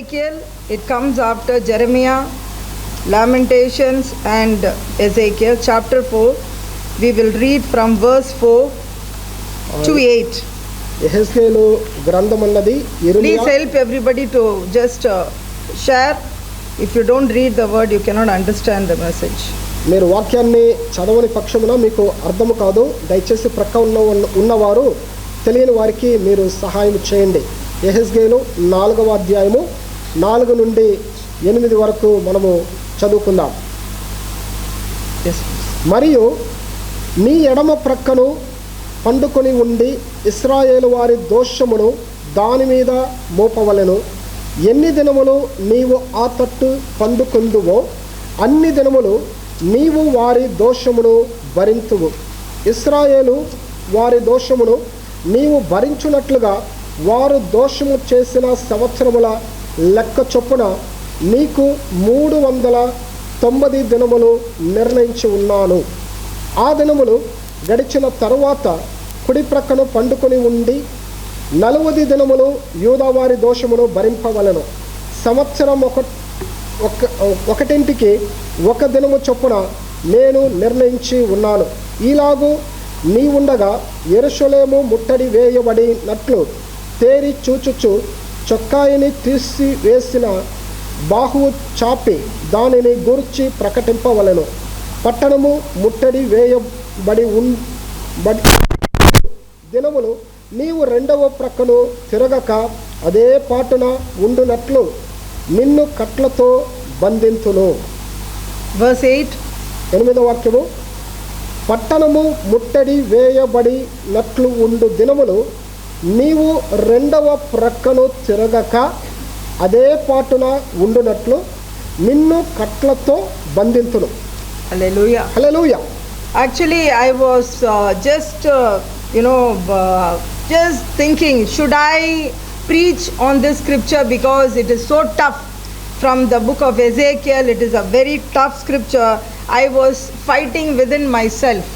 Ezekiel. It comes after Jeremiah, Lamentations and Ezekiel. Chapter 4. We will read from verse 4 to 8. యెహెజ్కేలు గ్రంథం అన్నది Please help everybody to just share. If you don't read the word, you cannot understand the message. మీరు వాక్యాన్ని చదవని పక్షమున మీకు అర్థము కాదు. దయచేసి ప్రక్క ఉన్నవారు తెలియని వారికి మీరు సహాయం చేయండి. యెహెజ్కేలు 4వ అధ్యాయము 4 నుండి 8 వరకు మనము చదువుకుందాం. Yes. మరియు నీ ఎడమ ప్రక్కను పండుకొని ఉండి ఇశ్రాయేలు వారి దోషమును దాని మీద మోపవలెను. ఎన్ని దినములు నీవు ఆ తట్టు పండుకొందువో అన్ని దినములు నీవు వారి దోషమును భరింతువు. ఇశ్రాయేలు వారి దోషమును నీవు భరించున్నట్లుగా వారు దోషము చేసిన సంవత్సరముల లెక్క చొప్పున నీకు 390 దినములు నిర్ణయించి ఉన్నాను. ఆ దినములు గడిచిన తరువాత కుడి ప్రక్కను పండుకొని ఉండి 40 దినములు యూదావారి దోషమును భరింపవలెను. సంవత్సరం ఒకటింటికి 1 దినము చొప్పున నేను నిర్ణయించి ఉన్నాను. ఈలాగు నీవుండగా యెరూషలేము ముట్టడి వేయబడినట్లు తేరి చూచుచు చొక్కాయిని తీసివేసిన బాహువు చాపి దానిని గూర్చి ప్రకటింపవలెను. పట్టణము ముట్టడి వేయబడి దినములు నీవు 2వ ప్రక్కను తిరగక అదే పాటున ఉండునట్లు నిన్ను కట్లతో బంధింతును. Verse 8. 8వ వాక్యము, పట్టణము ముట్టడి వేయబడినట్లు ఉండు దినములు నీవు 2వ ప్రక్కను తిరగక అదే పాటున ఉండునట్లు నిన్ను కట్లతో బంధింతును. Hallelujah. Hallelujah. Actually, I was just thinking, should I preach on this scripture because it is so tough. From the book of Ezekiel, it is a very tough scripture. I was fighting within myself.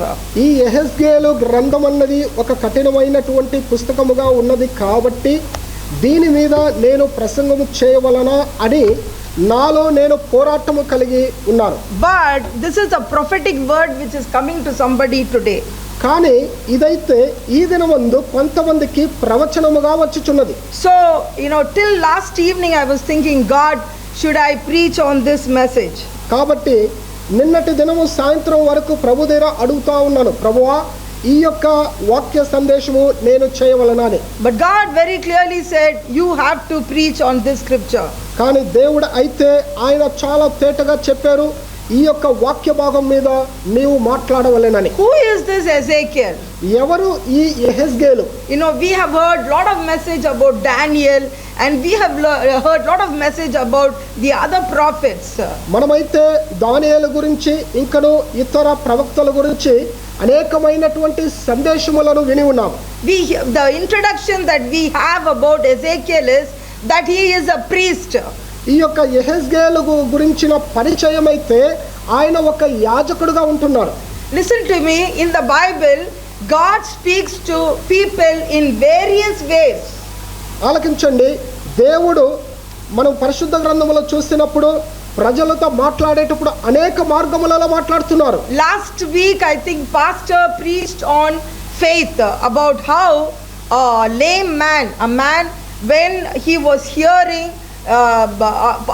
ఈ యెహెజ్కేలు గ్రంథం అన్నది ఒక కఠినమైనటువంటి పుస్తకముగా ఉన్నది కాబట్టి దీని మీద నేను ప్రసంగము చేయవలనా అని నాలో నేను పోరాటము కలిగి ఉన్నాను. But this is a prophetic word which is coming to somebody today. కానీ ఇదైతే ఈ దినమందు కొంతమందికి ప్రవచనముగా వచ్చుచున్నది. So, till last evening I was thinking, God, should I preach on this message? కాబట్టి నిన్నటి దినము సాయంత్రం వరకు ప్రభు దగ్గర అడుగుతా ఉన్నాను, ప్రభువా ఈ యొక్క వాక్య సందేశము నేను చేయవలనని. But God very clearly said, you have to preach on this scripture. కానీ దేవుడు అయితే ఆయన చాలా తేటగా చెప్పారు, ఈ యొక్క వాక్య భాగం మీద నీవు మాట్లాడవలెనని. Who is this Ezekiel? ఎవరు ఈ యెహెజ్కేలు? We have heard lot of message about Daniel and we have heard lot of message about the other prophets. మనమైతే దానియేలు గురించి ఇంకను ఇతర ప్రవక్తల గురించి అనేకమైనటువంటి సందేశములను విని ఉన్నాం. The introduction that we have about Ezekiel is that he is a priest. ఈ యొక్క యెహెజ్కేలు గురించిన పరిచయం అయితే ఆయన ఒక యాజకుడుగా ఉంటున్నారు. Listen to me, in the Bible God speaks to people in various ways. ఆలకించండి, దేవుడు మనం పరిశుద్ధ గ్రంథములో చూసినప్పుడు ప్రజలతో మాట్లాడేటప్పుడు అనేక మార్గములలో మాట్లాడుతున్నారు. Last week I think pastor preached on faith, about how a lame man, when he was hearing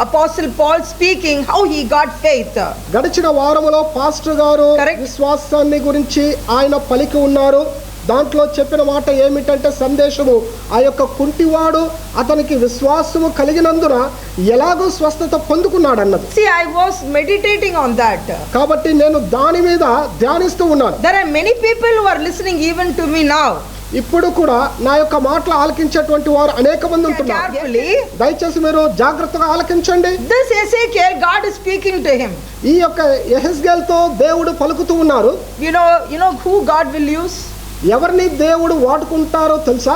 Apostle Paul speaking, how he got faith. గడిచిన వారములో పాస్టర్ గారు విశ్వాసాన్ని గురించి ఆయన పలికి ఉన్నారు. దాంట్లో చెప్పిన మాట ఏమిటంటే సందేశము ఆ యొక్క కుంటివాడు అతనికి విశ్వాసము కలిగినందున ఎలాగో స్వస్థత పొందుకున్నాడు అన్నది. See, I was meditating on that. కాబట్టి నేను దాని మీద ధ్యానిస్తూ ఉన్నాను. There are many people who are listening even to me now. ఇప్పుడు కూడా నా యొక్క మాటలు ఆలకించేటువంటి వారు అనేక మంది ఉంటున్నారు. దయచేసి మీరు జాగ్రత్తగా ఆలకించండి. This Ezekiel, God is speaking to him. ఈ యొక్క యెహెజ్కేలుతో దేవుడు పలుకుతూ ఉన్నారు. You know who God will use? ఎవరిని దేవుడు వాడుకుంటారో తెలుసా?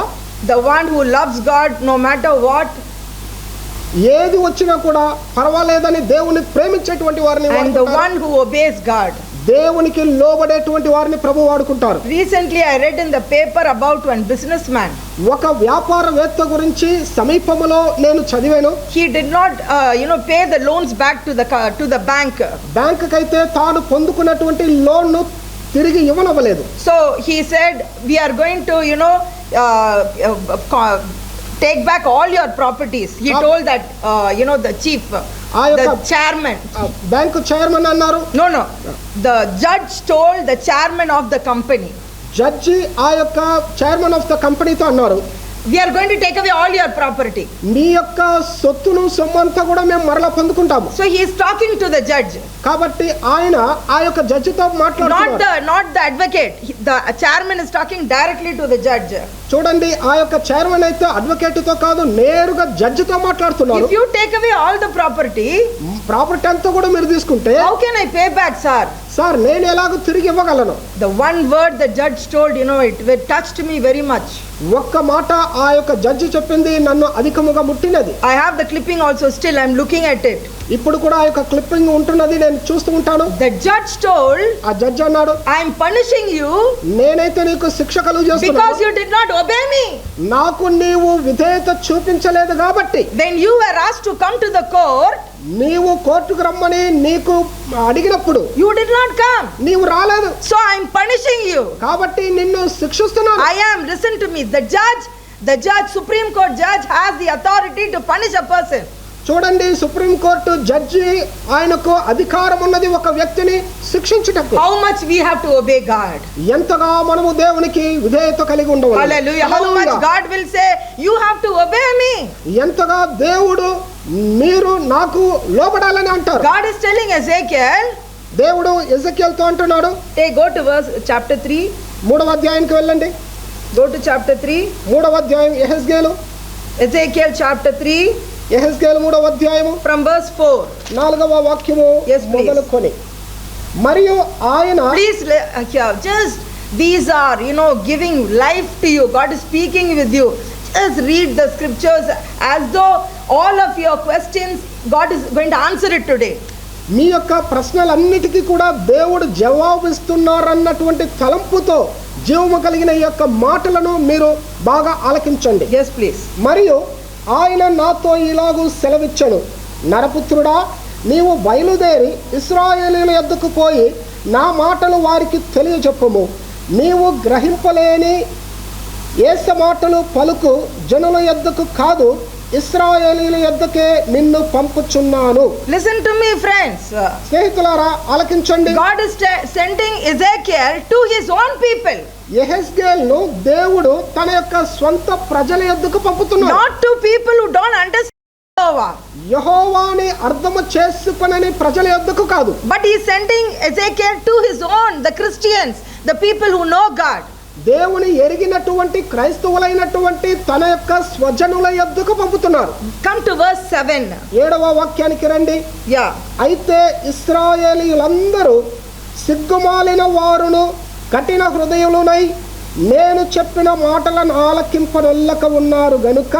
The one who loves God no matter what. ఏది వచ్చినా కూడా పర్వాలేదని దేవుని ప్రేమించేటువంటి వారిని and the one who obeys God. దేవునికి లోబడేటువంటి వారిని ప్రభు వాడుకుంటారు. Recently I read in the paper about one businessman. ఒక వ్యాపారవేత్త గురించి సమీపములో నేను చదివాను. He did not pay the loans back to the bank. బ్యాంకుకైతే తాను పొందుకున్నటువంటి లోన్ ను తిరిగి ఇవ్వనవ్వలేదు. So he said, we are going to take back all your properties. He told that the chief, the chairman. Bank chairman అన్నారు. No, the judge told the chairman of the company. Judge ఆ యొక్క chairman of the కంపెనీతో అన్నారు, we are going to take away all your property. మీ యొక్క సొత్తును సొమ్మంతా కూడా మేము మరలా పొందుకుంటాము. So he is talking to the judge. కాబట్టి ఆయన ఆ యొక్క జడ్జితో మాట్లాడుతున్నారు. Not the advocate. The chairman is talking directly to the judge. చూడండి, ఆ యొక్క చైర్మన్ అయితే అడ్వకేట్ తో కాదు, నేరుగా జడ్జితో మాట్లాడుతున్నారు. If you take away all the property, property అంతా కూడా మీరు తీసుకుంటే, how can I pay back, sir? Sir నేను ఎలాగో తిరిగి ఇవ్వగలను? The one word the judge told, it touched me very much. ఒక్క మాట ఆ యొక్క జడ్జి చెప్పింది నన్ను అధికముగా ముట్టినది. I have the clipping also, still I am looking at it. ఇప్పుడు కూడా ఆ యొక్క క్లిప్పింగ్ ఉంటున్నది, నేను చూస్తూ ఉంటాను. The judge told, ఆ జడ్జి అన్నాడు, I am punishing you నేనైతే నీకు శిక్ష కలుగజేస్తున్నాను because you did not obey me. నాకు నీవు విధేయత చూపించలేదు కాబట్టి. When you were asked to come to the court, నీవు కోర్టుకు రమ్మని నీకు అడిగినప్పుడు you did not come. నీవు రాలేదు. So I am punishing you. కాబట్టి నిన్ను శిక్షిస్తున్నాను. Listen to me, the judge, Supreme Court judge has the authority to punish a person. చూడండి, సుప్రీం కోర్టు జడ్జి ఆయనకు అధికారం ఉన్నది ఒక వ్యక్తిని శిక్షించుటకు. How much we have to obey God. ఎంతగా మనము దేవునికి విధేయత కలిగి ఉండవాలి. Hallelujah. How much God will say, you have to obey me. ఎంతగా దేవుడు మీరు నాకు లోబడాలని అంటారు. God is telling Ezekiel, దేవుడు ఎజెకియల్తో అంటున్నాడు. go to verse chapter 3. 3వ అధ్యాయానికి వెళ్ళండి. Go to chapter 3. 3వ అధ్యాయం యెహెజ్కేలు. Ezekiel chapter 3. యెహెజ్కేలు 3వ అధ్యాయము from verse 4. 4వ వాక్యము మొదలుకొని, మరియు ఆయన, please here, just these are giving life to you. God is speaking with you. Just read the scriptures as though all of your questions God is going to answer it today. మీ యొక్క ప్రశ్నలన్నిటికీ కూడా దేవుడు జవాబిస్తున్నారన్నటువంటి తలంపుతో జీవము కలిగిన ఈ యొక్క మాటలను మీరు బాగా ఆలకించండి. yes please. మరియు ఆయన నాతో ఇలాగూ సెలవిచ్చెను, నరపుత్రుడా, నీవు బయలుదేరి ఇశ్రాయేలీయుల యొద్దకు పోయి నా మాటలు వారికి తెలియజెప్పుము. నీవు గ్రహింపలేని యేస మాటలు పలుకు జనుల యొద్దకు కాదు, ఇశ్రాయేలీయుల యొద్దకే నిన్ను పంపుచున్నాను. Listen to me, friends. స్నేహితులారా, ఆలకించండి. God is sending Ezekiel to his own people. యెహెజ్కేలును దేవుడు తన యొక్క స్వంత ప్రజల యొద్దకు పంపుతున్నాడు. Not to people who don't understand Jehovah. యెహోవాని అర్థము చేసుకొనని ప్రజల యొద్దకు కాదు. But he is sending Ezekiel to his own, the Christians, the people who know God. దేవుని ఎరిగినటువంటి క్రైస్తవులైనటువంటి తన యొక్క స్వజనుల యొద్దకు పంపుతున్నారు. Come to verse 7. 7వ వాక్యానికి రండి. అయితే ఇశ్రాయేలీయులందరూ సిగ్గుమాలిన వారును కఠిన హృదయులునై నేను చెప్పిన మాటలను ఆలకింపనొల్లక ఉన్నారు గనుక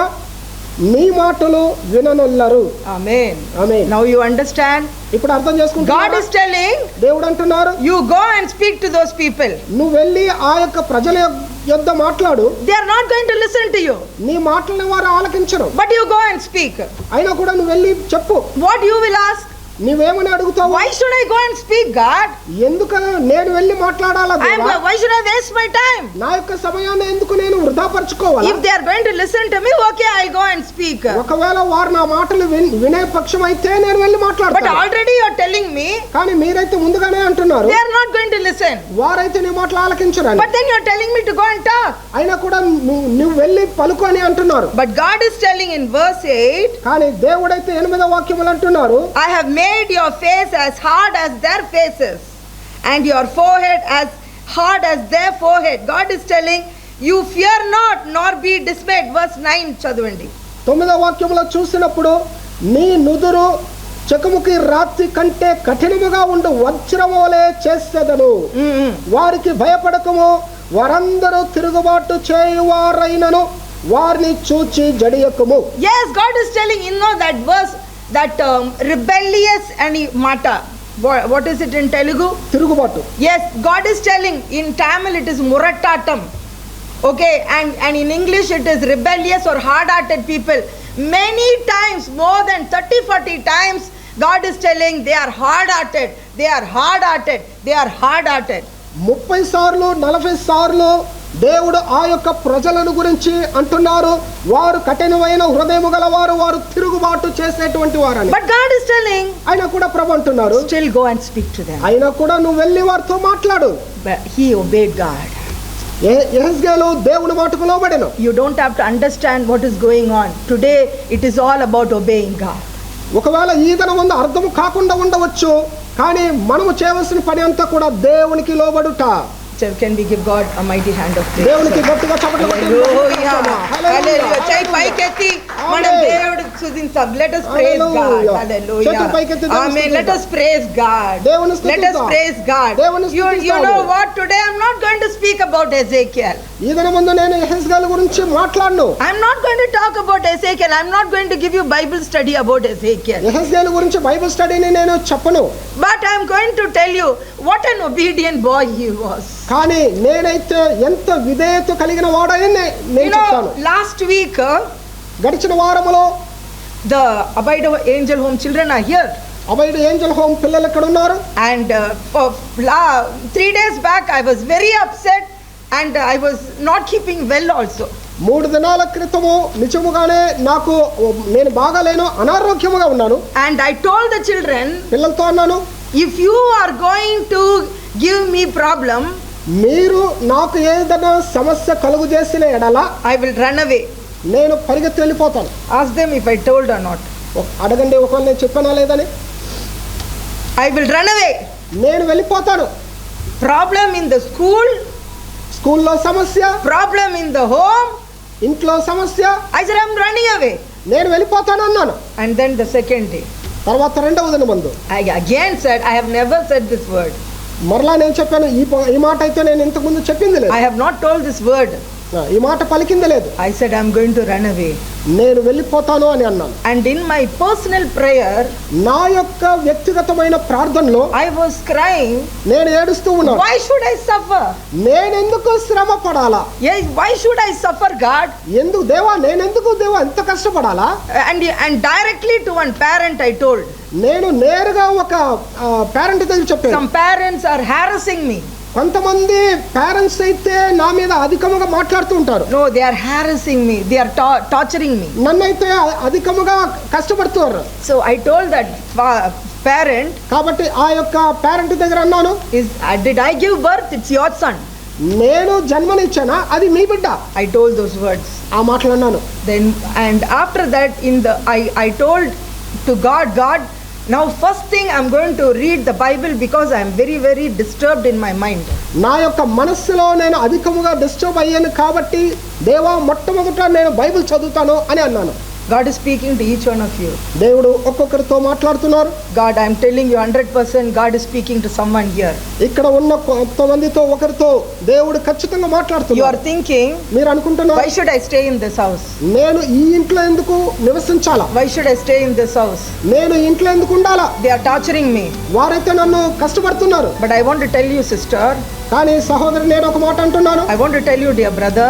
నీ మాటలు విననొల్లరు. ఆమేన్. ఆమేన్. Now you understand? ఇప్పుడు అర్థం చేసుకుంటున్నారా? God is telling, దేవుడు అంటున్నారు, you go and speak to those people. నువ్వు వెళ్ళి ఆ యొక్క ప్రజల యొద్ద మాట్లాడు. They are not going to listen to you. నీ మాటలను వారు ఆలకించరు. But you go and speak. అయినా కూడా నువ్వు వెళ్ళి చెప్పు. What you will ask? నీవేమని అడుగుతావు? Why should I go and speak, God? ఎందుకు నేను వెళ్ళి మాట్లాడాలా దేవా? Why should I waste my time? నా యొక్క సమయాన్ని ఎందుకు నేను వృధాపరచుకోవాలా? If they are going to listen to me, okay, I'll go and speak. ఒకవేళ వారు నా మాటలు వినే పక్షం అయితే నేను వెళ్ళి మాట్లాడతాను. But already you are telling me, కానీ మీరైతే ముందుగానే అంటున్నారు, they are not going to listen. వారైతే నీ మాటలు ఆలకించరు. But then you are telling me to go and talk. అయినా కూడా నువ్వు వెళ్ళి పలుకు అని అంటున్నారు. But God is telling in verse 8, కానీ దేవుడైతే 8వ వాక్యములు అంటున్నారు, I have made your face as hard as their faces and your forehead as hard as their forehead. God is telling, you fear not nor be dismayed. Verse 9 చదవండి. 9వ వాక్యములో చూసినప్పుడు నీ నుదురు చెకుముకి రాత్రి కంటే కఠినముగా ఉండు వజ్రములే చేసేదను. వారికి భయపడకము, వారందరూ తిరుగుబాటు చేయువారైనను వారిని చూచి జడియకము. Yes, God is telling, that verse, that rebellious and mata, What is it in Telugu? తిరుగుబాటు. Yes, God is telling. In Tamil it is murattatam. Okay, and in English it is rebellious or hard-hearted people. Many times, more than 30-40 times, God is telling they are hard-hearted. They are hard-hearted. They are hard-hearted. 30 సార్లు 40 సార్లు దేవుడు ఆ యొక్క ప్రజలను గురించి అంటున్నారు, వారు కఠినమైన హృదయము గలవారు, వారు తిరుగుబాటు చేసేటువంటి వారని. But God is telling, అయినా కూడా ప్రభు అంటున్నారు, still go and speak to them. అయినా కూడా నువ్వు వెళ్ళి వారితో మాట్లాడు. But he obeyed God. యెహెజ్కేలు దేవుని మాటకు లోబడెను. You don't have to understand what is going on. Today it is all about obeying God. ఒకవేళ ఈ దినం ముందు అర్థం కాకుండా ఉండవచ్చు, కానీ మనము చేయవలసిన పని అంతా కూడా దేవునికి లోబడుట. Can we give God a mighty hand of praise? దేవునికి గట్టిగా చప్పట్లు కొట్టి హల్లెలూయా. చేయి పైకెత్తి మనం దేవుడిని స్తుతించాం. Let us praise God. Hallelujah. Amen. Let us praise God. Let us praise God. You know what? Today I'm not going to speak about Ezekiel. ఈ దినం ముందు నేను యెహెజ్కేలు గురించి మాట్లాడను. I'm not going to talk about Ezekiel. I'm not going to give you Bible study about Ezekiel. యెహెజ్కేలు గురించి Bible స్టడీని నేను చెప్పను. But I'm going to tell you what an obedient boy he was. కానీ నేనైతే ఎంత విధేయత కలిగిన వాడని నేను చెప్తాను. Last week గడిచిన వారములో the Abide Angel Home children are here. Abide Angel home పిల్లలు ఎక్కడ ఉన్నారు? And for 3 days back I was very upset and I was not keeping well also. 3 దినాల క్రితము నిజముగానే నేను బాగాలేను, అనారోగ్యముగా ఉన్నాను. And I told the children, పిల్లలతో అన్నాను, if you are going to give me problem, మీరు నాకు ఏదైనా సమస్య కలుగు చేసిన ఎడల I will run away. నేను పరిగెత్తి వెళ్ళిపోతాను. Ask them if I told or not. అడగండి ఒకవేళ నేను చెప్పానా లేదని. I will run away. నేను వెళ్ళిపోతాను. Problem in the school, స్కూల్లో సమస్య, problem in the home, ఇంట్లో సమస్య. I said I'm running away. నేను వెళ్ళిపోతాను అన్నాను. And then the second day, తర్వాత రెండవ దినం ముందు I again said I have never said this word. మరలా నేను చెప్పాను, ఈ మాట అయితే నేను ఇంతకు ముందు చెప్పింది లేదు. I have not told this word. ఈ మాట పలికింది లేదు. I said I'm going to run away. నేను వెళ్ళిపోతాను అని అన్నాను. And in my personal prayer, నా యొక్క వ్యక్తిగతమైన ప్రార్థనలో I was crying, నేను ఏడుస్తూ ఉన్నాను. why should I suffer? నేను ఎందుకు శ్రమ పడాలా? Yes, why should I suffer, God? ఎందుకు దేవా, నేను ఎందుకు దేవా ఎంత కష్టపడాలా? And directly to one parent I told. నేను నేరుగా ఒక పేరెంట్ దగ్గర చెప్పాను. Some parents are harassing me. కొంతమంది పేరెంట్స్ అయితే నా మీద అధికముగా మాట్లాడుతూ ఉంటారు. No, they are harassing me. They are torturing me. నన్నైతే అధికముగా కష్టపడుతున్నారు. So I told that parent. కాబట్టి ఆ యొక్క పేరెంట్ దగ్గర అన్నాను, did I give birth? It's your son. నేను జన్మనిచ్చానా? అది మీ బిడ్డ. I told those words. ఆ మాటలు అన్నాను. Then and after that I told to God, now first thing I'm going to read the Bible because I am very very disturbed in my mind. నా యొక్క మనస్సులో నేను అధికముగా డిస్టర్బ్ అయ్యాను కాబట్టి దేవా మొట్టమొదట నేను బైబిల్ చదువుతాను అని అన్నాను. God is speaking to each one of you. దేవుడు ఒక్కొక్కరితో మాట్లాడుతున్నారు. God, I am telling you 100% God is speaking to someone here. ఇక్కడ ఉన్న కొంతమందితో ఒకరితో దేవుడు ఖచ్చితంగా మాట్లాడుతున్నారు. You are thinking, మీరు అనుకుంటున్నారు, why should I stay in this house? నేను ఈ ఇంట్లో ఎందుకు నివసించాలా? Why should I stay in this house? నేను ఇంట్లో ఎందుకు ఉండాలా? They are torturing me. వారైతే నన్ను కష్టపడుతున్నారు. But I want to tell you, sister, కానీ సహోదరు నేను ఒక మాట అంటున్నాను. I want to tell you, dear brother,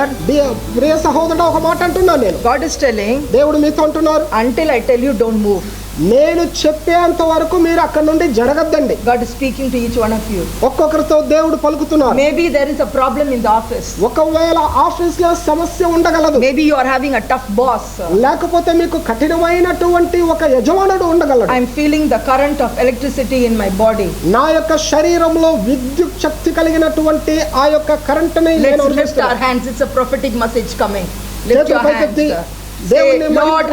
ప్రియ సహోదరుడు ఒక మాట అంటున్నాను నేను. God is telling, దేవుడు మీతో అంటున్నారు, until I tell you don't move. నేను చెప్పేంత వరకు మీరు అక్కడ నుండి జరగద్దండి. God is speaking to each one of you. ఒక్కొక్కరితో దేవుడు పలుకుతున్నారు. Maybe there is a problem in the office. ఒకవేళ ఆఫీస్ లో సమస్య ఉండగలదు. Maybe you are having a tough boss. లేకపోతే మీకు కఠినమైనటువంటి ఒక యజమానుడు ఉండగలడు. I am feeling the current of electricity in my body. నా యొక్క శరీరంలో విద్యుత్ శక్తి కలిగినటువంటి ఆ యొక్క కరెంటుని నేను అనుభవిస్తున్నాను. Let's lift our hands. It's a prophetic message coming. Lift your hands. Say, Lord,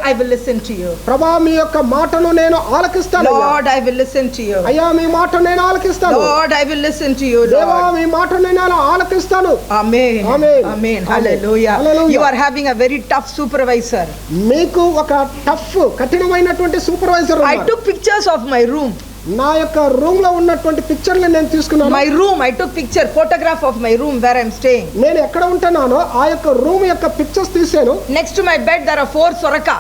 I will listen to you. ప్రభా మీ యొక్క మాటను నేను ఆలకిస్తాను. Lord, I will listen to you. అయ్యా మీ మాటను నేను ఆలకిస్తాను. Lord, I will listen to you. దేవా మీ మాటను నేను ఆలకిస్తాను. Amen. Amen. Amen. Hallelujah. You are having a very tough supervisor. మీకు ఒక టఫ్ కఠినమైనటువంటి సూపర్వైజర్ ఉన్నారు. I took pictures of my room. నా యొక్క రూమ్ లో ఉన్నటువంటి పిక్చర్లు నేను తీసుకున్నాను. My room, I took photograph of my room where I am staying. నేను ఎక్కడ ఉంటున్నానో ఆ యొక్క రూమ్ యొక్క పిక్చర్స్ తీశాను. Next to my bed there are 4 soraka.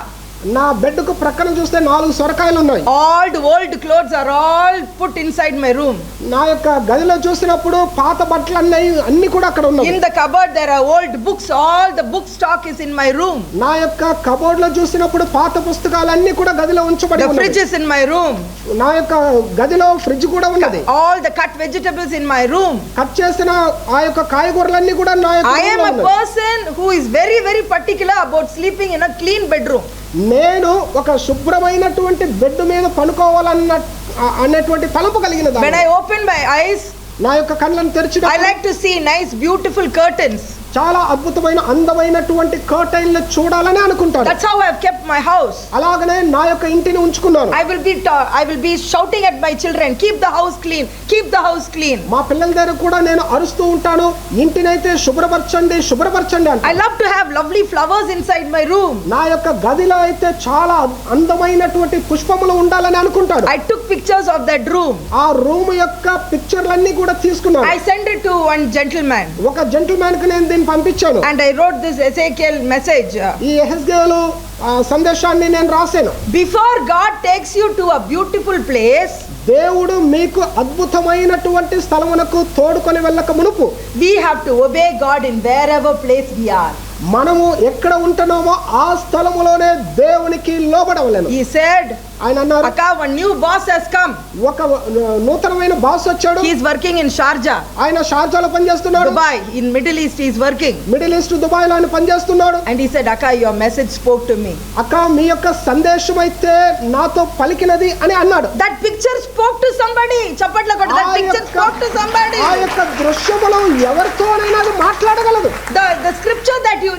నా బెడ్కు ప్రక్కన చూస్తే 4 సొరకాయలు ఉన్నాయి. All the old clothes are all put inside my room. నా యొక్క గదిలో చూసినప్పుడు పాత బట్టలు అన్ని కూడా అక్కడ ఉన్నాయి. In the cupboard there are old books. All the book stock is in my room. నా యొక్క కబోర్డ్ లో చూసినప్పుడు పాత పుస్తకాలన్నీ కూడా గదిలో ఉంచబడి ఉన్నాయి. The fridge is in my room. నా యొక్క గదిలో ఫ్రిడ్జ్ కూడా ఉన్నది. All the cut vegetables in my room. Cut చేసిన ఆ యొక్క కాయగూరలన్నీ కూడా నా యొక్క I am a person who is very very particular about sleeping in a clean bedroom. నేను ఒక శుభ్రమైనటువంటి బెడ్ మీద పడుకోవాలన్న అనేటువంటి తలంపు కలిగినది. When I open my eyes, నా యొక్క కళ్ళను తెరిచినప్పుడు I like to see nice beautiful curtains. చాలా అద్భుతమైన అందమైనటువంటి కర్టైన్లు చూడాలని అనుకుంటాను. That's how I have kept my house. అలాగనే నా యొక్క ఇంటిని ఉంచుకున్నాను. I will be shouting at my children, keep the house clean, keep the house clean. మా పిల్లల దగ్గర కూడా నేను అరుస్తూ ఉంటాను, ఇంటినైతే శుభ్రపరచండి శుభ్రపరచండి అంట. I love to have lovely flowers inside my room. నా యొక్క గదిలో అయితే చాలా అందమైనటువంటి పుష్పములు ఉండాలని అనుకుంటాను. I took pictures of that room. ఆ రూమ్ యొక్క పిక్చర్లన్నీ కూడా తీసుకున్నాను. I sent it to one gentleman. ఒక జెంటిల్‌మ్యాన్ కి నేను పంపించాను. And I wrote this Ezekiel message. ఈ యెహెజ్కేలు సందేశాన్ని నేను రాశాను. Before God takes you to a beautiful place, దేవుడు మీకు అద్భుతమైనటువంటి స్థలమునకు తోడుకొని వెళ్ళక మునుపు we have to obey God in wherever place we are. మనము ఎక్కడ ఉంటున్నామో ఆ స్థలములోనే దేవునికి లోబడవలెను. He said, ఆయన అన్నారు, Akka, one new boss has come. ఒక నూతనమైన బాస్ వచ్చాడు. He is working in Sharjah. ఆయన షార్జాలో పనిచేస్తున్నాడు. Dubai, in Middle East he is working. Middle east Dubai లో ఆయన పనిచేస్తున్నాడు. And he said, Akka, your message spoke to me. అక్క మీ యొక్క సందేశం అయితే నాతో పలికినది అని అన్నాడు. That picture spoke to somebody. Chapatla kodu. That picture spoke to somebody. ఆ యొక్క దృశ్యములో ఎవరితోనైనా అది మాట్లాడగలదు. The scripture that you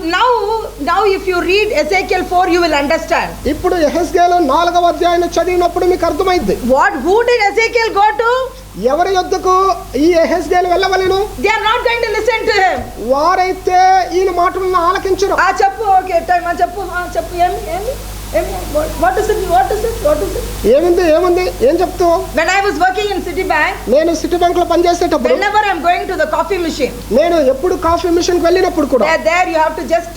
now if you read Ezekiel 4 you will understand. ఇప్పుడు యెహెజ్కేలు 4వ అధ్యాయాన్ని చదివినప్పుడు మీకు అర్థమైంది. Who did Ezekiel go to? ఎవరి యొద్దకు ఈ యెహెజ్కేలు వెళ్ళవలెను? They are not going to listen to him. వారైతే ఈయన మాటలను ఆలకించరు. చెప్పు ఓకే టైం చెప్పు what is it ఏముంది ఏం చెప్తావు? When I was working in Citibank, నేను సిటీ బ్యాంక్ లో పనిచేసేటప్పుడు whenever I am going to the coffee machine, నేను ఎప్పుడు కాఫీ మిషన్ కి వెళ్ళినప్పుడు కూడా there you have to just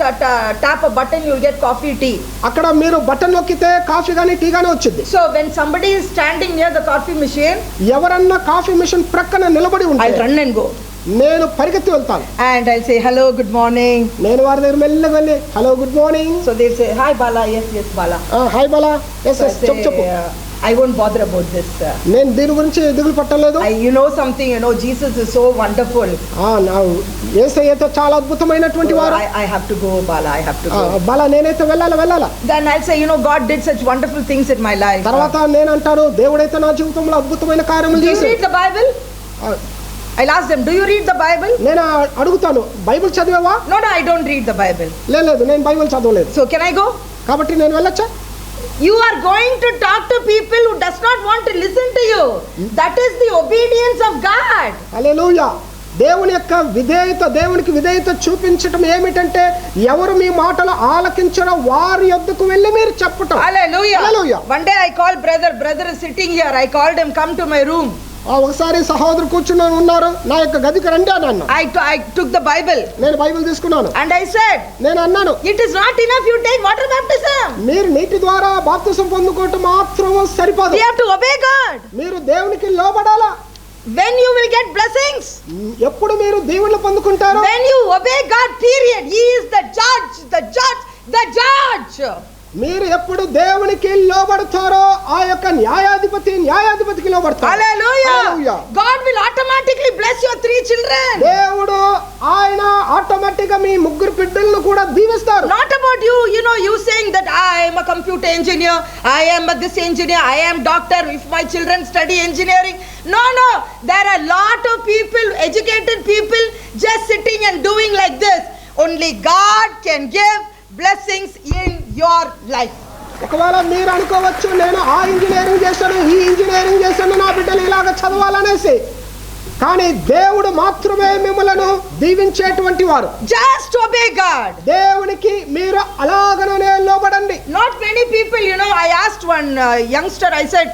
tap a button, you will get coffee, tea. అక్కడ మీరు బటన్ నొక్కితే కాఫీ గానీ టీ గానీ వచ్చింది. So when somebody is standing near the coffee machine, ఎవరన్నా కాఫీ మిషన్ ప్రక్కన నిలబడి ఉంటే I'll run and go. నేను పరిగెత్తి వెళ్తాను. And I'll say hello, good morning. నేను వారి దగ్గర మెల్లగా వెళ్ళి hello good morning. So they say hi Bala. Yes Bala. Hi Bala. yes చెప్పు. I won't bother about this. నేను దీని గురించి దిగులు పట్టలేదు. You know something, Jesus is so wonderful. యేసయ్యతో చాలా అద్భుతమైనటువంటి వారు. I have to go Bala. I have to go. Bala నేనైతే వెళ్ళాలా. Then I'll say God did such wonderful things in my life. తర్వాత నేను అంటాను దేవుడైతే నా జీవితంలో అద్భుతమైన కార్యములు చేశాడు. Do you read the Bible? I'll ask them, do you read the Bible? నేను అడుగుతాను Bible చదివావా? No, I don't read the Bible. లేదు నేను బైబిల్ చదవలేదు. So can I go? కాబట్టి నేను వెళ్ళొచ్చా? You are going to talk to people who does not want to listen to you. That is the obedience of God. హల్లెలూయా. దేవునికి విధేయత చూపించటం ఏమిటంటే ఎవరు మీ మాటలు ఆలకించరో వారి యొద్దకు వెళ్ళి మీరు చెప్పటం. Hallelujah. One day I called brother is sitting here. I called him, come to my room. ఒకసారి సహోదరు కూర్చుని ఉన్నారు, నా యొక్క గదికి రండి అని అన్నా. I took the Bible. నేను బైబిల్ తీసుకున్నాను. And I said, నేను అన్నాను, it is not enough you take water baptism. మీరు నీటి ద్వారా బాప్తిసం పొందుకోవటం మాత్రం సరిపోదు. We have to obey God. మీరు దేవునికి లోబడాలా. When you will get blessings? ఎప్పుడు మీరు దీవెనలు పొందుకుంటారు? When you obey God, period. He is the judge. మీరు ఎప్పుడు దేవునికి లోబడతారో ఆ యొక్క న్యాయాధిపతికి లోబడతారు. Hallelujah. God will automatically bless your 3 children. దేవుడు ఆయన ఆటోమేటిక్ గా మీ 3 బిడ్డలను కూడా దీవిస్తారు. Not about you you saying that I am a computer engineer, I am this engineer, I am doctor, if my children study engineering. No, there are a lot of people, educated people just sitting and doing like this. Only God can give blessings in your life. ఒకవేళ మీరు అనుకోవచ్చు నేను ఆ engineering చేశాను ఈ engineering చేశాను నా బిడ్డలు ఇలాగ చదవాలనేసి, కానీ దేవుడు మాత్రమే మిమ్మలను దీవించేటువంటి వారు. Just obey God. దేవునికి మీరు అలాగనే లోబడండి. Not many people, I asked one youngster, I said,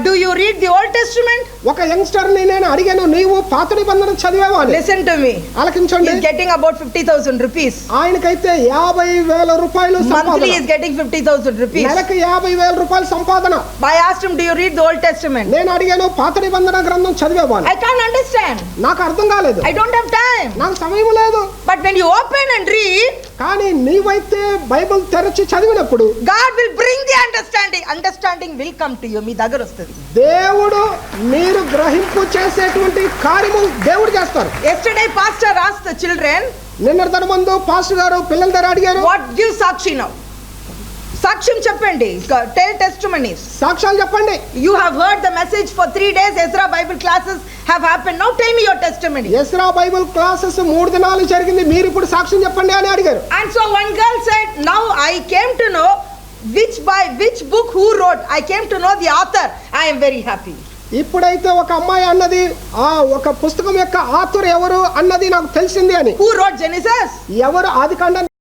do you read the Old Testament? ఒక యంగ్స్టర్ ని నేను అడిగాను, నీవు పాత నిబంధన చదివావా అని. Listen to me. ఆలకించండి. He is getting about 50,000 rupees. ఆయనకైతే 50,000 రూపాయలు సంపాదన. Monthly is getting 50,000 rupees. నెలకు 50,000 రూపాయలు సంపాదన. I asked him, do you read the Old Testament? నేను అడిగాను, పాత నిబంధన గ్రంథం చదివావా అని. I can't understand. నాకు అర్థం కాలేదు. I don't have time. నాకు సమయం లేదు. But when you open and read, కానీ నీవైతే బైబిల్ తెరచి చదివినప్పుడు God will bring the understanding. Understanding will come to you. మీ దగ్గర వస్తుంది. దేవుడు మీరు గ్రహింపు చేసేటువంటి కార్యము దేవుడు చేస్తారు. Yesterday pastor asked the children, నిన్నటి దినం ముందు పాస్టర్ గారు పిల్లల దగ్గర అడిగారు, what gives సాక్షి now? సాక్ష్యం చెప్పండి. Tell testimonies. సాక్ష్యాలు చెప్పండి. You have heard the message for 3 days. Ezra Bible classes have happened. Now tell me your testimony. Esra Bible classes 3 దినాలు జరిగింది, మీరు ఇప్పుడు సాక్ష్యం చెప్పండి అని అడిగారు. And so one girl said, now I came to know which book who wrote. I came to know the author. I am very happy. ఇప్పుడైతే ఒక అమ్మాయి అన్నది, ఆ ఒక పుస్తకం యొక్క ఆథర్ ఎవరు అన్నది నాకు తెలిసింది అని. Who wrote Genesis? ఎవరు ఆదికాండం,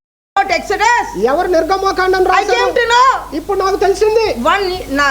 Exodus? ఎవరు నిర్గమకాండం I రాశారు? came to know. ఇప్పుడు నాకు తెలిసింది.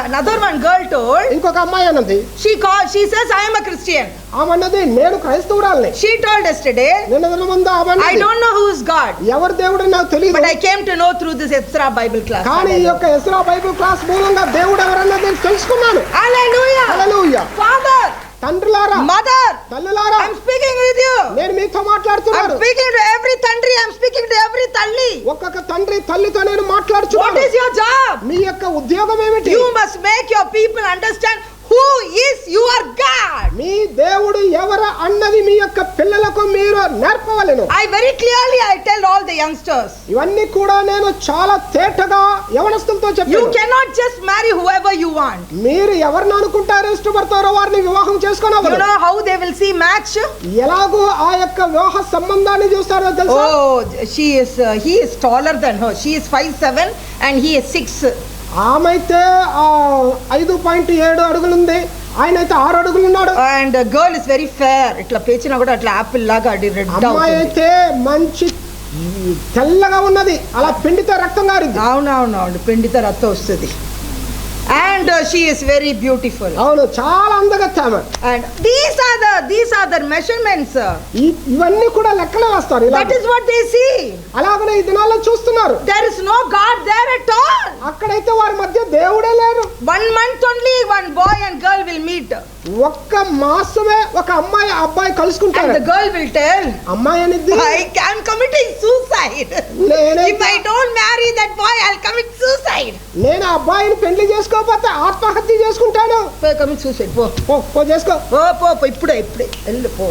Another one girl told. ఇంకొక అమ్మాయి అన్నది, She says I am a Christian. ఆమె అన్నది నేను క్రైస్తవురాలిని. She told yesterday, నిన్న దినం ముందు ఆమె I అన్నది, don't know who is God. ఎవరు దేవుడు నాకు తెలియదు. But I came to know through this Ezra Bible class. కానీ ఈ యొక్క ఎస్రా బైబిల్ క్లాస్ మూలంగా దేవుడు ఎవరన్నది నేను తెలుసుకున్నాను. Hallelujah. Hallelujah. Father, తండ్రులారా, mother, తల్లులారా, I'm speaking with you. నేను మీతో I'm మాట్లాడుతున్నాను. speaking to every తండ్రి. I'm speaking to every తల్లి. ఒక్కొక్క తండ్రి తల్లితో నేను మాట్లాడుతున్నాను. What is your job? మీ యొక్క ఉద్యోగం ఏమిటి? You must make your people understand who is your God. మీ దేవుడు ఎవరు అన్నది మీ యొక్క పిల్లలకు మీరు నేర్పవలెను. I very clearly tell all the youngsters. ఇవన్నీ కూడా నేను చాలా తేటగా యవనస్తులతో You చెప్పాను. cannot just marry whoever you want. మీరు ఎవరిని అనుకుంటారో ఇష్టపడతారో వారిని వివాహం You చేసుకోవాలి. know how they will see match? ఎలాగో ఆ యొక్క వివాహ సంబంధాన్ని చూస్తారో తెలుసా? Oh, he is taller than her. She is 5'7" and he is 6. ఆమె అయితే 5.7 అడుగులు ఉంది, ఆయన అయితే 6 అడుగులు ఉన్నాడు. And the girl is very fair. ఇట్లా పేచినా కూడా అట్లా యాపిల్ లాగా రెడ్ అమ్మాయి అయితే మంచి తెల్లగా ఉన్నది, అలా పిండితే రక్తం గారింది. అవునవును, పిండితే రక్తం వస్తుంది. And she is very beautiful. అవును, చాలా అందగత్తె ఆమె. And these are the measurements. ఇవన్నీ కూడా లెక్కలు వేస్తారు. That is what they see. అలాగనే ఈ దినాల్లో చూస్తున్నారు. There is no God there at all. అక్కడైతే వారి మధ్య దేవుడే లేరు. 1 month only one boy and girl will meet. ఒక్క మాసమే ఒక అమ్మాయి అబ్బాయి కలుసుకుంటారు. And the girl will tell, అమ్మాయి అనేది, I am committing suicide. If I don't marry that boy, I'll commit suicide. నేను ఆ అబ్బాయిని పెళ్లి చేసుకోకపోతే ఆత్మహత్య చేసుకుంటాను. Commit suicide. పో చేసుకో. పో ఇప్పుడే వెళ్ళు పో.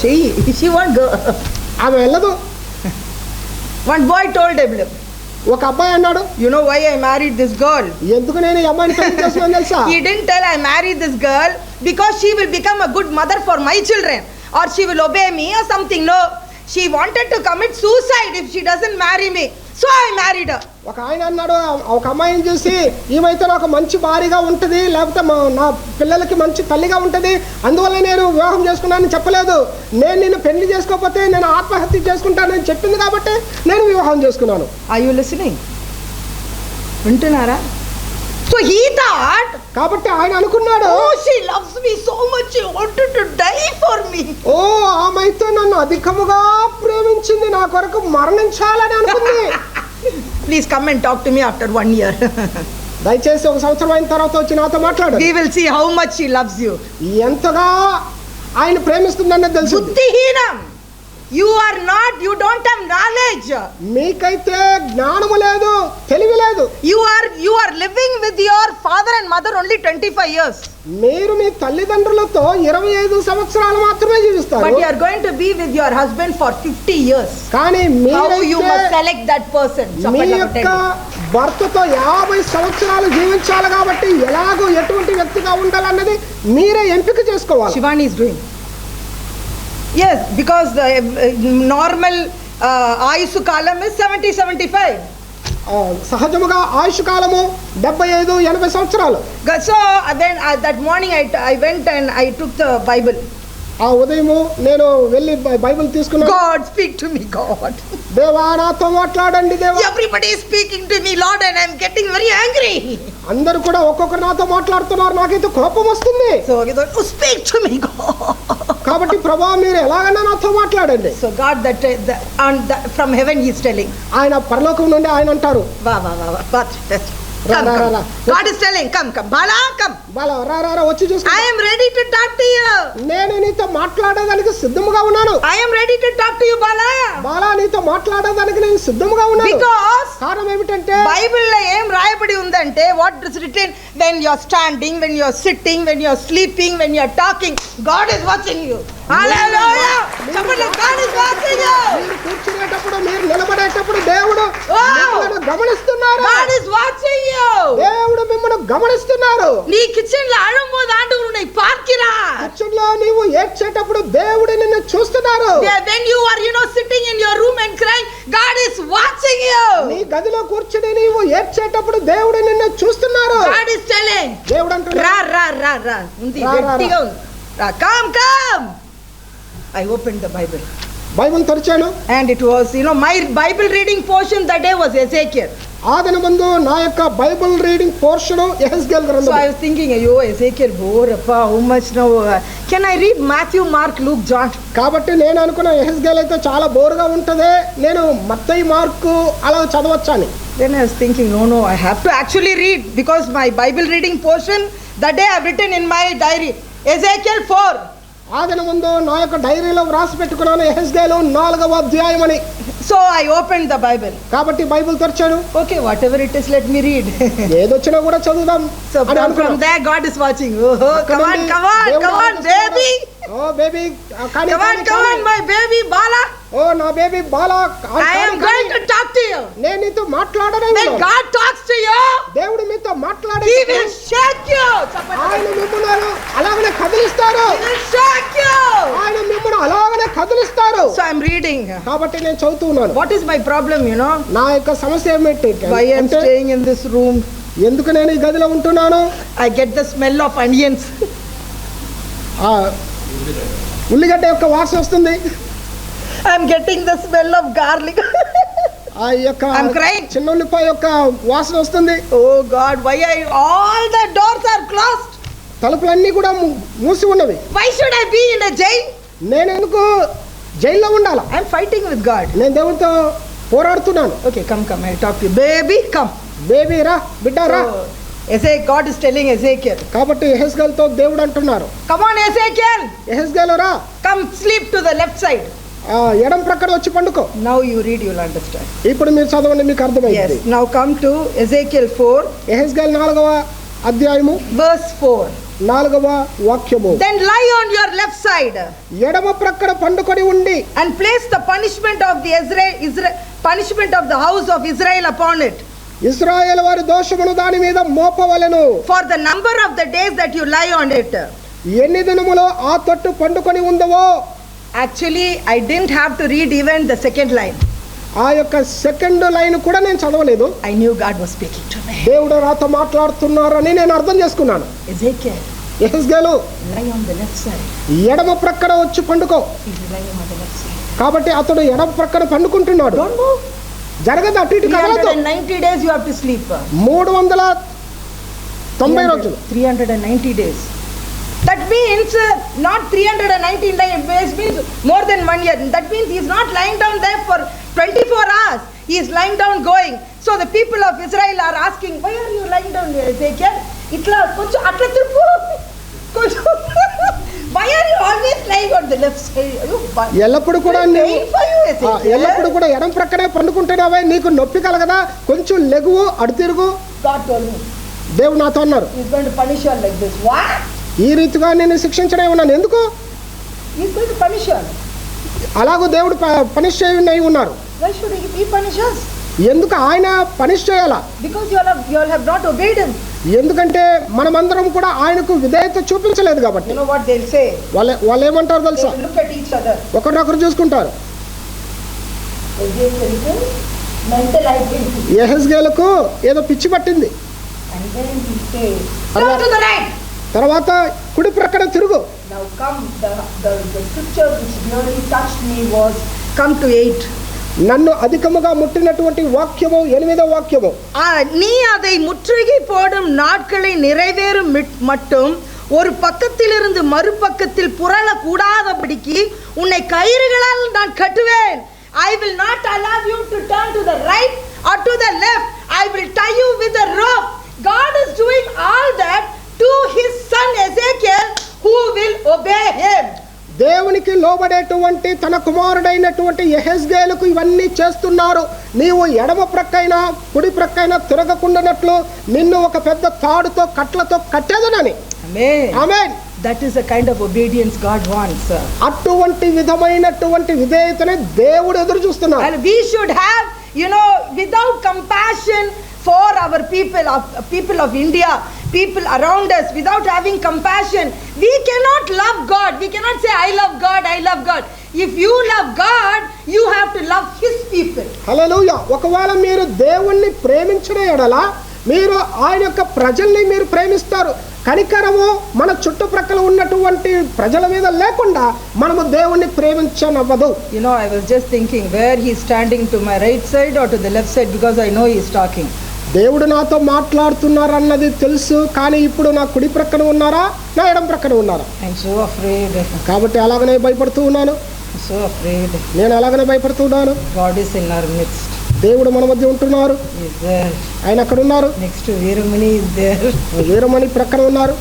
చెయ్యి. She won't go. ఆమె వెళ్ళదు. One boy told him, ఒక అబ్బాయి అన్నాడు, you know why I married this girl? ఎందుకు నేను ఈ అమ్మాయిని పెళ్లి చేసుకున్నాను తెలుసా? He didn't tell I married this girl because she will become a good mother for my children or she will obey me or something. No, she wanted to commit suicide if she doesn't marry me. So I married her. ఒక ఆయన అన్నాడు, ఒక అమ్మాయిని చూసి ఈమైతే నాకు మంచి భార్యగా ఉంటుంది, లేకపోతే నా పిల్లలకి మంచి తల్లిగా ఉంటుంది, అందువల్ల నేను వివాహం చేసుకున్నానని చెప్పలేదు. నేను నిన్ను పెళ్లి చేసుకోకపోతే నేను ఆత్మహత్య చేసుకుంటానని చెప్పింది కాబట్టి నేను వివాహం చేసుకున్నాను. Are you listening? వింటున్నారా? So he thought, కాబట్టి ఆయన అనుకున్నాడు, oh, she loves me so much, she wanted to die for me. ఓ ఆమెతో నన్ను అధికముగా ప్రేమించింది, నా కొరకు మరణించాలని అనుకుంది. Please come and talk to me after 1 year. దయచేసి 1 సంవత్సరం అయిన తర్వాత వచ్చి నాతో మాట్లాడు. We will see how much she loves you. ఎంతగా ఆయన ప్రేమిస్తుందన్నది తెలుసు. బుద్ధిహీనం. You don't have knowledge. మీకైతే జ్ఞానము లేదు, తెలివి లేదు. You are living with your father and mother only 25 years. మీరు మీ తల్లిదండ్రులతో 25 సంవత్సరాలు మాత్రమే జీవిస్తారు. But you are going to be with your husband for 50 years. కానీ how you must select that person? మీ యొక్క భర్తతో 50 సంవత్సరాలు జీవించాలి కాబట్టి ఎలాగో ఎటువంటి వ్యక్తిగా ఉండాలన్నది మీరే ఎంపిక చేసుకోవాలి. Shivani is doing. Yes, because the normal Ayush column is 70-75. సహజముగా ఆయుష్ కాలము 75-80 సంవత్సరాలు. So then that morning I went and I took the Bible ఆ ఉదయము నేను వెళ్ళి బైబిల్ తీసుకున్నాను. God, speak to me, God. దేవా నాతో మాట్లాడండి దేవా. Everybody is speaking to me, Lord, and I'm getting very angry. అందరూ కూడా ఒక్కొక్కరు నాతో మాట్లాడుతున్నారు, నాకైతే కోపం వస్తుంది. So oh, speak to me, God. కాబట్టి ప్రభువా మీరు ఎలాగైనా నాతో మాట్లాడండి. So God from heaven he is telling. ఆయన పరలోకం నుండి ఆయన అంటారు. God is telling, come, Bala, come. Bala, రా వచ్చి చూసుకో. I am ready to talk to you. నేను నీతో మాట్లాడడానికి సిద్ధంగా ఉన్నాను. I am ready to talk to you, Bala. Bala నీతో మాట్లాడడానికి నేను సిద్ధంగా ఉన్నాను. Because కారణం ఏమిటంటే బైబిల్ లో ఏం రాయబడి ఉందంటే, what is written, when you are standing, when you are sitting, when you are sleeping, when you are talking, God is watching you. Hallelujah. Somebody, God is watching you. మీరు కూర్చునేటప్పుడు మీరు నిలబడేటప్పుడు దేవుడు మిమ్మల్ని గమనిస్తున్నారు. God is watching you. దేవుడు మిమ్మల్ని గమనిస్తున్నారు. నీ kitchen లో అడుగుమోదు ఆండుగురు నీ పార్కిరా. కిచెన్ లో నీవు ఏడ్చేటప్పుడు దేవుడు నిన్ను చూస్తున్నారు. When you are sitting in your room and crying, God is watching you. నీ గదిలో కూర్చుని నీవు ఏడ్చేటప్పుడు దేవుడు నిన్ను చూస్తున్నారు. God is telling. దేవుడు అంటున్నాడు రా ఉంది గట్టిగా ఉంది. Come. I opened the Bible. Bible తెరిచాను. And it was, my Bible reading portion that day was Ezekiel. ఆదినమందు నా యొక్క బైబిల్ రీడింగ్ పోర్షన్ యెహెజ్కేలు గ్రంథం. So I was thinking, Ezekiel బోరప్పా, how much now? Can I read Matthew, Mark, Luke, John? కాబట్టి నేను అనుకున్న యెహెజ్కేలు అయితే చాలా బోరుగా ఉంటదే, నేను మత్తయి, మార్కు అలా చదవచ్చాని. Then I was thinking, no, I have to actually read, because my Bible reading portion that day I've written in my diary, Ezekiel 4. ఆదినమందు నా యొక్క డైరీలో వ్రాసి పెట్టుకున్నాను యెహెజ్కేలు 4వ అధ్యాయం అని. So I opened the Bible. కాబట్టి బైబిల్ తెరిచాను. Okay, whatever it is, let me read. ఏదొచ్చినా కూడా చదువుదాం. So from there God is watching. Come on, baby. Oh baby, come on my baby Bala. Oh నా baby Bala, I am going to talk to you. నేను నీతో మాట్లాడనే. When God talks to you, దేవుడు మీతో మాట్లాడే, He will shake you. ఆయన మిమ్మల్ని అలాగనే కదిలిస్తారు. He will shake you. ఆయన మిమ్మల్ని అలాగనే కదిలిస్తారు. So I am reading. కాబట్టి నేను చదువుతున్నాను. What is my problem, నా యొక్క సమస్య ఏమిటి? Why I am staying in this room? ఎందుకు నేను ఈ గదిలో ఉంటున్నాను? I get the smell of onions. ఉల్లిగడ్డ యొక్క వాసన వస్తుంది. I am getting the smell of garlic. ఆ యొక్క I am crying. చిన్న ఉల్లిపాయ యొక్క వాసన వస్తుంది. Oh God, why all the doors are closed? తలుపులన్నీ కూడా మూసి ఉన్నవి. Why should I be in a jail? నేను ఎందుకు జైల్లో ఉండాలా? I am fighting with God. నేను దేవునితో పోరాడుతున్నాను. Okay, come, I talk to you. Baby, come. Baby రా, బిడ్డ రా. God is telling Ezekiel. కాబట్టి యెహెజ్కేలుతో దేవుడు అంటున్నారు, come on Ezekiel. యెహెజ్కేలు రా. Come sleep to the left side. ఎడం ప్రక్కన వచ్చి పండుకో. Now you read, you'll understand. ఇప్పుడు మీరు చదవండి, మీకు అర్థమైంది. Yes, now come to Ezekiel 4. యెహెజ్కేలు 4వ అధ్యాయము verse 4. 4వ వాక్యము. Then lie on your left side. ఎడమ ప్రక్కన పండుకొని ఉండి. And place the punishment of the house of Israel upon it. ఇశ్రాయేలు వారి దోషమును దాని మీద మోపవలెను. For the number of the days that you lie on it. ఎన్ని దినములో ఆ తట్టు పండుకొని ఉందవో. Actually, I didn't have to read even the second line. ఆ యొక్క సెకండ్ లైన్ కూడా నేను చదవలేదు. I knew God was speaking to me. దేవుడు నాతో మాట్లాడుతున్నారని నేను అర్థం చేసుకున్నాను. Ezekiel, యెహెజ్కేలు lie on the left side. ఎడమ ప్రక్కన వచ్చి పండుకో. He's lying on the left side. కాబట్టి అతడు ఎడమ ప్రక్కన పండుకుంటున్నాడు. Don't move. జరగదు, అటు ఇటు కదలదు. 390 days you have to sleep. 390 రోజులు. 390 days. That means not 319 days, means more than 1 year. That means he is not lying down there for 24 hours. He is lying down going. So the people of Israel are asking, why are you lying down here, Ezekiel? Itla konchu atla tirpu. Why are you always lying on the left side? ఎల్లప్పుడు కూడా ఎడం ప్రక్కనే పండుకుంటున్నావే, నీకు నొప్పి కలగదా? కొంచెం లెగువు, అడు తిరుగు. God told me. దేవుడు నాతో అన్నారు, He is going to punish you like this. What? ఈ రీతిగా నేను శిక్షించడే ఉన్నాను. ఎందుకు? He is going to punish you. అలాగూ దేవుడు పనిష్ చేయని ఉన్నారు. Why should he punish us? ఎందుకు ఆయన పనిష్ చేయాలా? Because you all have not obeyed him. ఎందుకంటే మనమందరం కూడా ఆయనకు విధేయత చూపించలేదు కాబట్టి. You know what they'll say? వాళ్ళు ఏమంటారు తెలుసా? They look at each other. ఒకరినొకరు చూసుకుంటారు. Mental యెహెజ్కేలుకు ఏదో పిచ్చి పట్టింది. And then he says, turn to the right. తర్వాత కుడి ప్రక్కన తిరుగు. Now come, the scripture which really touched me was, come to 8. నన్ను అధికముగా ముట్టినటువంటి వాక్యము 8వ వాక్యము. நீ அதை முற்றுகை போடும் நாட்களை நிறைவேறும் மட்டும் ஒரு பக்கத்திலிருந்து மறுபக்கத்தில் புரள கூடாதபடிக்கு உன்னை கயிறுகளால் நான் கட்டுவேன். I will not allow you to turn to the right or to the left. I will tie you with a rope. God is doing all that to his son Ezekiel, who will obey him. దేవునికి లోబడేటువంటి తన కుమారుడైనటువంటి యెహెజ్కేలుకు ఇవన్నీ చేస్తున్నారు. నీవు ఎడమ ప్రక్కైనా కుడి ప్రక్కైనా తిరగకుండానట్లు నిన్ను ఒక పెద్ద తాడుతో కట్లతో కట్టేదనని. ఆమేన్. ఆమేన్. That is the kind of obedience God wants. అటువంటి విధమైనటువంటి విధేయతనే దేవుడు ఎదురు చూస్తున్నాడు. And we should have, without compassion for our people of India, people around us, without having compassion, we cannot love God. We cannot say, I love God, I love God. If you love God, you have to love his people. హల్లెలూయా. ఒకవేళ మీరు దేవుణ్ణి ప్రేమించిన ఎడల మీరు ఆయన యొక్క ప్రజల్ని మీరు ప్రేమిస్తారు. కనికరము మన చుట్టుప్రక్కల ఉన్నటువంటి ప్రజల మీద లేకుండా మనము దేవుణ్ణి ప్రేమించనవ్వదు. I was just thinking where he is standing, to my right side or to the left side, because I know he is talking. దేవుడు నాతో మాట్లాడుతున్నారు అన్నది తెలుసు, కానీ ఇప్పుడు నా కుడి ప్రక్కన ఉన్నారా నా ఎడం ప్రక్కన ఉన్నారా? I'm so afraid. కాబట్టి అలాగనే భయపడుతూ ఉన్నాను. So afraid. నేను అలాగనే భయపడుతూ ఉన్నాను. God is in our midst. దేవుడు మన మధ్య ఉంటున్నారు. He is there. ఆయన అక్కడ ఉన్నారు. Next to Veeramani is there. Veeramani ప్రక్కన ఉన్నారు.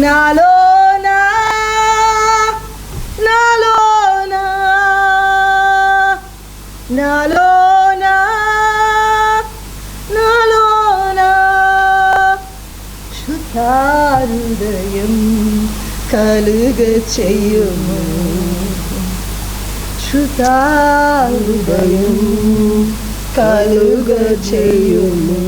నాలోనా నాలోనా నాలోనా నాలోనా శుద్ధారుదయం కలుగ చెయ్యుము. శుద్ధారుదయం కలుగ చెయ్యుము.